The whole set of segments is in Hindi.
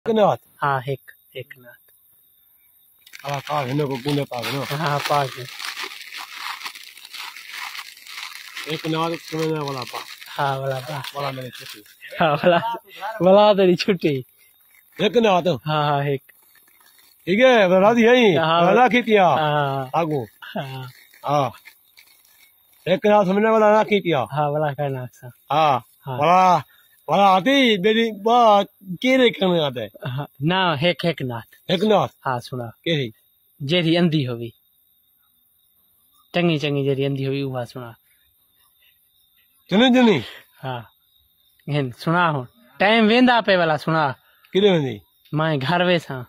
एक नाथ। हाँ एक नाथ। हाँ पाग है को गुने पाग ना। हाँ पाग है। एक नाथ समझने वाला पाग। हाँ वाला पाग। वाला मेरी छुट्टी। हाँ वाला तेरी छुट्टी। एक नाथ। हाँ हाँ एक। ठीक है बता दी यही। वाला खींचिया। हाँ आगू। हाँ हाँ एक नाथ समझने वाला ना खींचिया। हाँ वाला का नाथ सा। हाँ वाला वाला आती मेरी बात केरे करने आते हैं। हाँ ना एक नाथ। एक नाथ। हाँ सुना केरी जेरी अंधी होवी चंगी चंगी जेरी अंधी होवी वहाँ सुना। चुनी चुनी। हाँ घेन सुना हूँ टाइम वेंदा पे वाला सुना। किले में नहीं। मैं घर वे सा।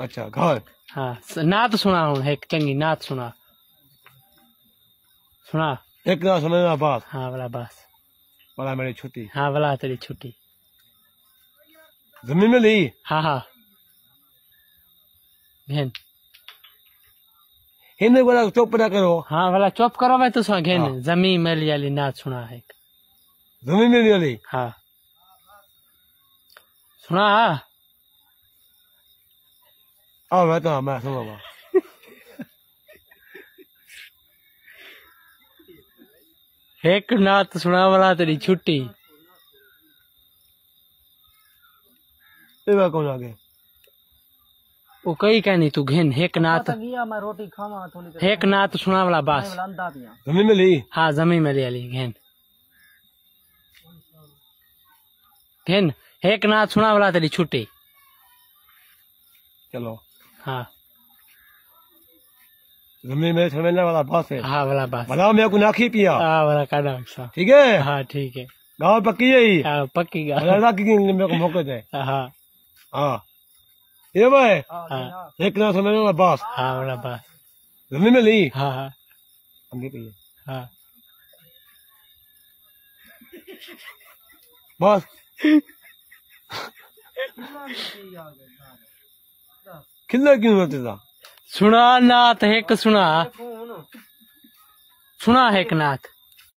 अच्छा घर। हाँ नाथ सुना हूँ एक चंगी नाथ सुना। सुना एक नाथ समझना बात। हाँ वाला बस। वाला मेरी छुट्टी। हाँ वाला तेरी छुट्टी। जमीन में ली। हाँ हाँ घेन हिंदे वाला चुप ना करो। हाँ वाला चुप करो भाई तू सुना घेन हाँ। जमी मैली वाली नाथ सुना है। जमीन में ली। हाँ सुना हाँ मैं तो मैं सुनूंगा। एक नाथ सुना वाला तेरी छुट्टी। ये कौन आगे। वो कई कहनी तू घेन एक नाथ। मैं रोटी खावा थोड़ी एक नाथ सुना वाला बस। जमीन में ली। हाँ जमी में ले ली घेन घेन एक नाथ सुना वाला तेरी छुट्टी। चलो हाँ जमीन में समझने वाला बात है। हाँ वाला बस। भला मेरे को नाखी पिया। हाँ वाला का नाम सा। ठीक है। हाँ ठीक है। गाँव पक्की है ही। हाँ पक्की गा। भला की मेरे को मौके दे। हाँ हाँ ये भाई हाँ एक नाथ समझने वाला बात। हाँ वाला बस। जमीन में ली। हाँ हाँ अंगे पिए हाँ बस। कितना क्यों होते था। सुना नाथ एक सुना। सुना एक नाथ।